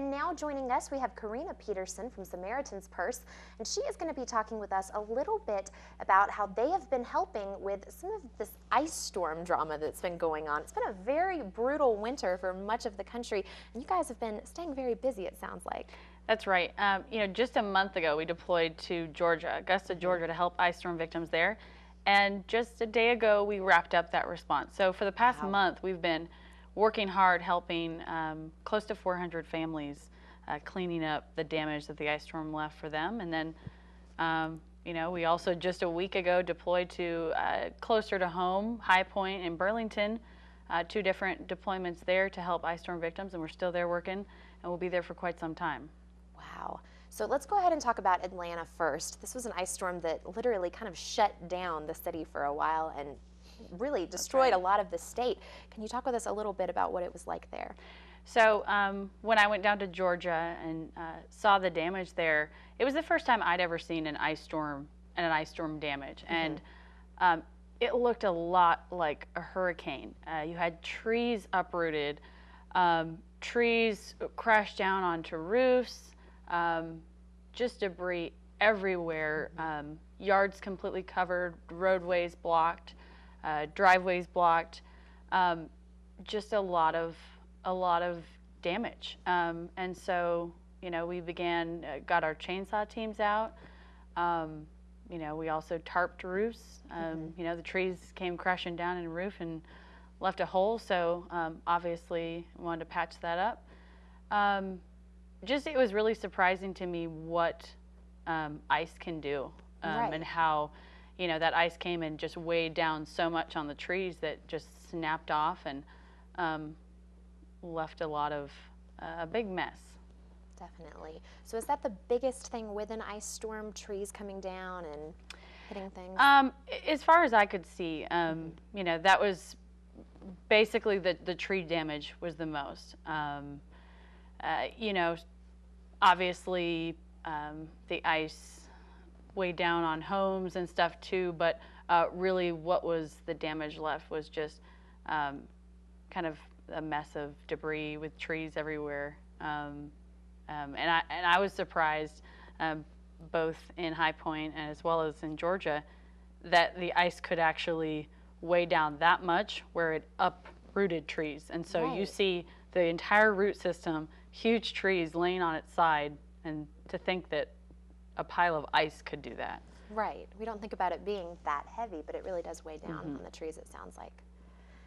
And now joining us, we have Karina Petersen from Samaritan's Purse, and she is going to be talking with us a little bit about how they have been helping with some of this ice storm drama that's been going on. It's been a very brutal winter for much of the country, and you guys have been staying very busy, it sounds like. That's right. Just a month ago, we deployed to Georgia, Augusta, Georgia, to help ice storm victims there. And just a day ago, we wrapped up that response. So for the past month, we've been working hard, helping close to 400 families, cleaning up the damage that the ice storm left for them. And then, we also just a week ago deployed to closer to home, High Point in Burlington, 2 different deployments there to help ice storm victims, and we're still there working, and we'll be there for quite some time. Wow. So let's go ahead and talk about Atlanta first. This was an ice storm that literally kind of shut down the city for a while and really destroyed a lot of the state. Can you talk with us a little bit about what it was like there? So when I went down to Georgia and saw the damage there, it was the first time I'd ever seen an ice storm damage. And it looked a lot like a hurricane. You had trees uprooted, trees crashed down onto roofs, just debris everywhere, yards completely covered, roadways blocked, driveways blocked, just a lot of damage. And so, we got our chainsaw teams out. We also tarped roofs. The trees came crashing down in a roof and left a hole, so obviously wanted to patch that up. It was really surprising to me what ice can do, and how that ice came and just weighed down so much on the trees that just snapped off and left a big mess. Definitely. So is that the biggest thing with an ice storm, trees coming down and hitting things? As far as I could see, that was basically the tree damage was the most. Obviously the ice weighed down on homes and stuff too, but really what was the damage left was just kind of a mess of debris with trees everywhere. And I was surprised, both in High Point as well as in Georgia, that the ice could actually weigh down that much where it uprooted trees. And so you see the entire root system, huge trees laying on its side, and to think that a pile of ice could do that. Right. We don't think about it being that heavy, but it really does weigh down on the trees, it sounds like.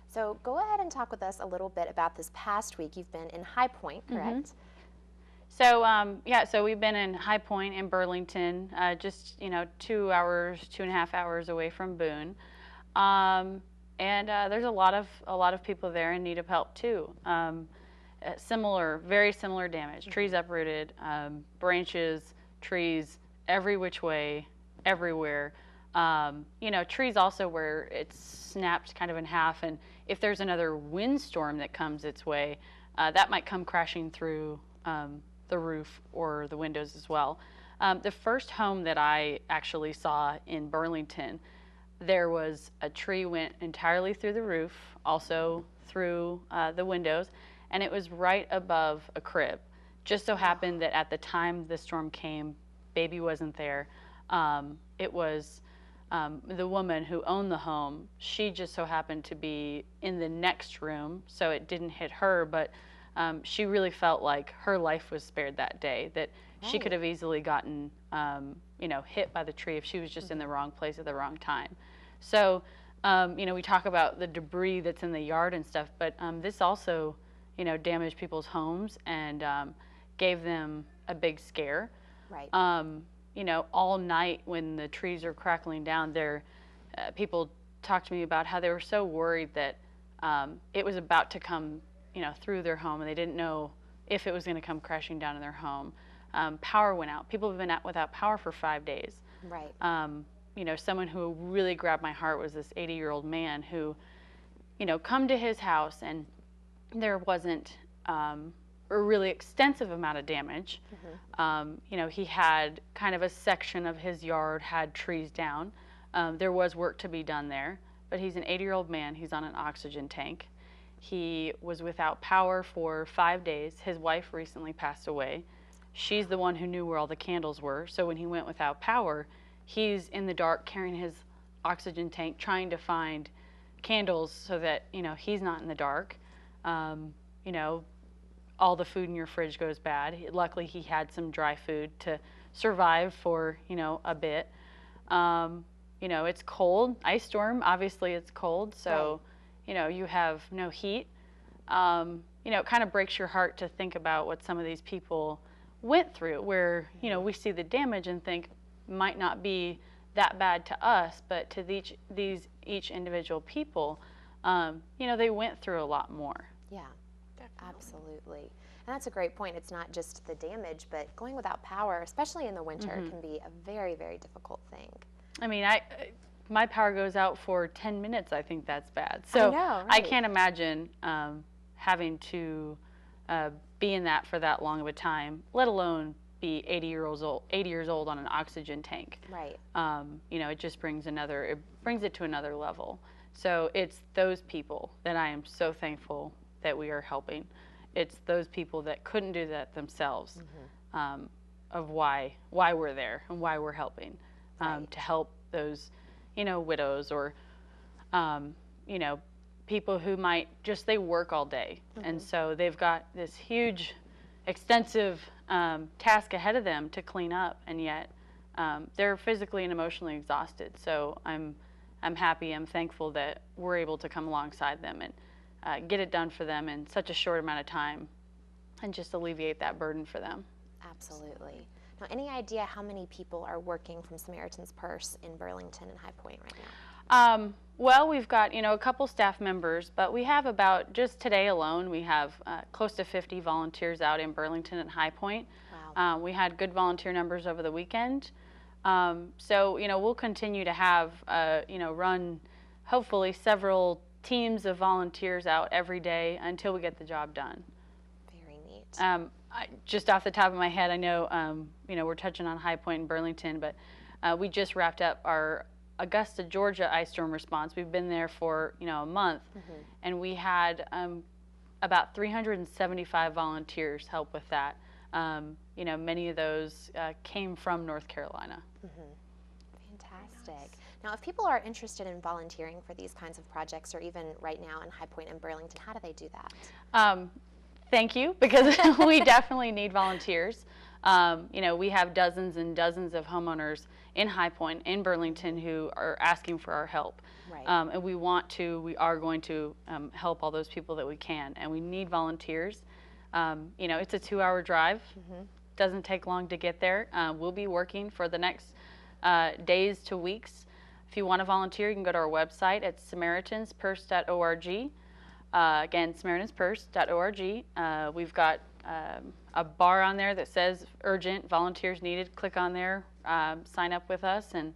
So go ahead and talk with us a little bit about this past week. You've been in High Point, correct? So we've been in High Point in Burlington, just 2.5 hours away from Boone, and there's a lot of people there in need of help too. Very similar damage. Trees uprooted, branches, trees every which way, everywhere. Trees also where it's snapped kind of in half, and if there's another windstorm that comes its way, that might come crashing through the roof or the windows as well. The first home that I actually saw in Burlington, there was a tree went entirely through the roof, also through the windows, and it was right above a crib. Just so happened that at the time the storm came, baby wasn't there. It was the woman who owned the home. She just so happened to be in the next room, so it didn't hit her, but she really felt like her life was spared that day, that she could have easily gotten hit by the tree if she was just in the wrong place at the wrong time. So we talk about the debris that's in the yard and stuff, but this also damaged people's homes and gave them a big scare. Right. All night when the trees are crackling down there, people talked to me about how they were so worried that it was about to come through their home, and they didn't know if it was going to come crashing down in their home. Power went out. People have been out without power for 5 days. Right. Someone who really grabbed my heart was this 80-year-old man who, come to his house, and there wasn't a really extensive amount of damage. He had kind of a section of his yard had trees down. There was work to be done there, but he's an 80-year-old man. He's on an oxygen tank. He was without power for 5 days. His wife recently passed away. She's the one who knew where all the candles were. So when he went without power, he's in the dark carrying his oxygen tank, trying to find candles so that, you know, he's not in the dark. You know, all the food in your fridge goes bad. Luckily, he had some dry food to survive for, you know, a bit. You know, it's cold. Ice storm, obviously it's cold. So, you know, you have no heat. You know, it kind of breaks your heart to think about what some of these people went through, where, you know, we see the damage and think might not be that bad to us, but to each individual people, you know, they went through a lot more. Yeah, absolutely. And that's a great point. It's not just the damage, but going without power, especially in the winter, can be a very, very difficult thing. I mean, my power goes out for 10 minutes. I think that's bad. So I know, right? I can't imagine having to be in that for that long of a time, let alone be 80 years old on an oxygen tank. Right. You know, it just brings it to another level. So it's those people that I am so thankful that we are helping. It's those people that couldn't do that themselves, of why we're there and why we're helping, to help those, you know, widows or, you know, people who might just, they work all day. And so they've got this huge, extensive task ahead of them to clean up, and yet they're physically and emotionally exhausted. So I'm happy, I'm thankful that we're able to come alongside them and get it done for them in such a short amount of time and just alleviate that burden for them. Absolutely. Now, any idea how many people are working from Samaritan's Purse in Burlington and High Point right now? Well, we've got, you know, a couple staff members, but we have about, just today alone, we have close to 50 volunteers out in Burlington and High Point. Wow. We had good volunteer numbers over the weekend. So, you know, we'll continue to have, you know, run hopefully several teams of volunteers out every day until we get the job done. Very neat. Just off the top of my head, I know, you know, we're touching on High Point and Burlington, but we just wrapped up our Augusta, Georgia ice storm response. We've been there for, you know, a month, and we had about 375 volunteers help with that. You know, many of those came from North Carolina. Fantastic. Now, if people are interested in volunteering for these kinds of projects, or even right now in High Point and Burlington, how do they do that? Thank you, because we definitely need volunteers. You know, we have dozens and dozens of homeowners in High Point, in Burlington, who are asking for our help. Right. And we are going to help all those people that we can, and we need volunteers. You know, it's a 2-hour drive. Doesn't take long to get there. We'll be working for the next days to weeks. If you want to volunteer, you can go to our website at SamaritansPurse.org. Again, SamaritansPurse.org. We've got a bar on there that says urgent, volunteers needed. Click on there, sign up with us, and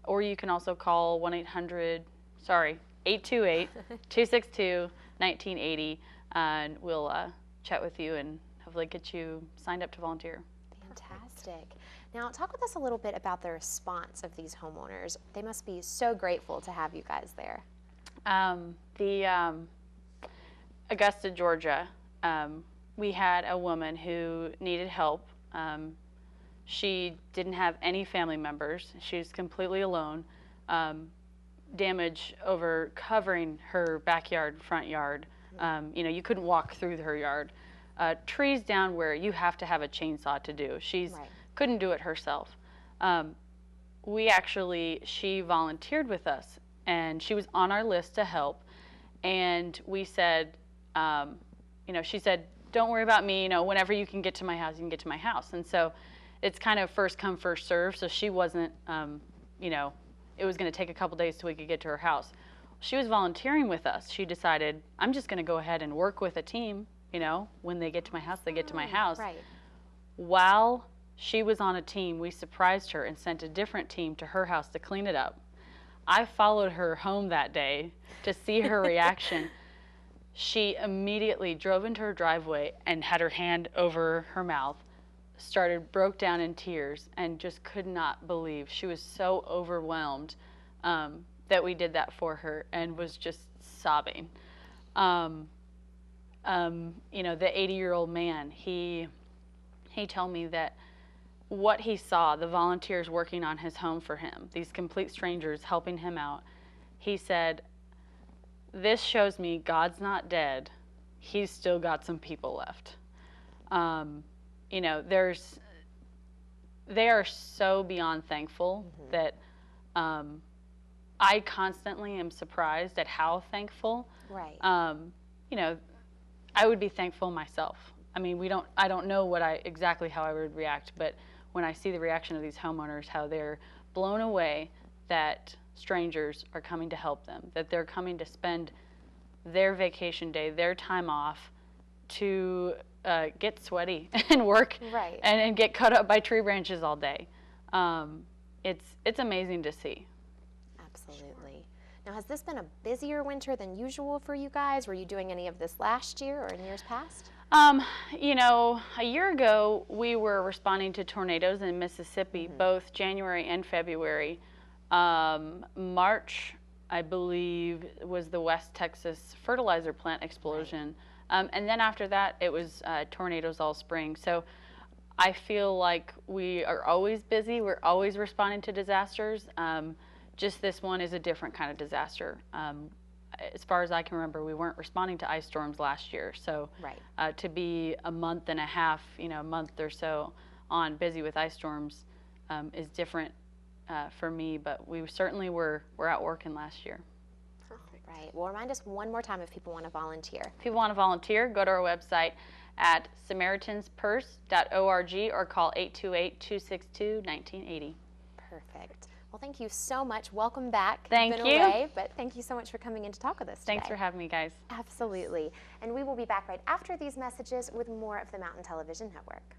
or you can also call 828-262-1980, and we'll chat with you and hopefully get you signed up to volunteer. Fantastic. Now, talk with us a little bit about the response of these homeowners. They must be so grateful to have you guys there. The Augusta, Georgia, we had a woman who needed help. She didn't have any family members. She was completely alone. Damage over covering her backyard, front yard. You know, you couldn't walk through her yard. Trees down where you have to have a chainsaw to do. She's couldn't do it herself. She volunteered with us, and she was on our list to help. And we said, you know, she said, don't worry about me, you know, whenever you can get to my house, you can get to my house. And so it's kind of first come, first serve. So she wasn't, you know, it was going to take a couple days till we could get to her house. She was volunteering with us. She decided, I'm just going to go ahead and work with a team, you know, when they get to my house, they get to my house. Right. While she was on a team, we surprised her and sent a different team to her house to clean it up. I followed her home that day to see her reaction. She immediately drove into her driveway and had her hand over her mouth, broke down in tears, and just could not believe. She was so overwhelmed that we did that for her and was just sobbing. You know, the 80-year-old man, he told me that what he saw, the volunteers working on his home for him, these complete strangers helping him out, he said, this shows me God's not dead. He's still got some people left. You know, they are so beyond thankful that I constantly am surprised at how thankful. Right. You know, I would be thankful myself. I mean, I don't know exactly how I would react, but when I see the reaction of these homeowners, how they're blown away that strangers are coming to help them, that they're coming to spend their vacation day, their time off to get sweaty and work Right. and get cut up by tree branches all day. It's amazing to see. Absolutely. Now, has this been a busier winter than usual for you guys? Were you doing any of this last year or in years past? You know, a year ago, we were responding to tornadoes in Mississippi, both January and February. March, I believe, was the West Texas fertilizer plant explosion. And then after that, it was tornadoes all spring. So I feel like we are always busy. We're always responding to disasters. Just this one is a different kind of disaster. As far as I can remember, we weren't responding to ice storms last year. So to be a month and a half, you know, a month or so on busy with ice storms is different for me. But we certainly were out working last year. Perfect. Right. Well, remind us one more time if people want to volunteer. If people want to volunteer, go to our website at SamaritansPurse.org or call 828-262-1980. Perfect. Well, thank you so much. Welcome back. Thank You've you. been away, but thank you so much for coming in to talk with us today. Thanks for having me, guys. Absolutely. And we will be back right after these messages with more of the Mountain Television Network.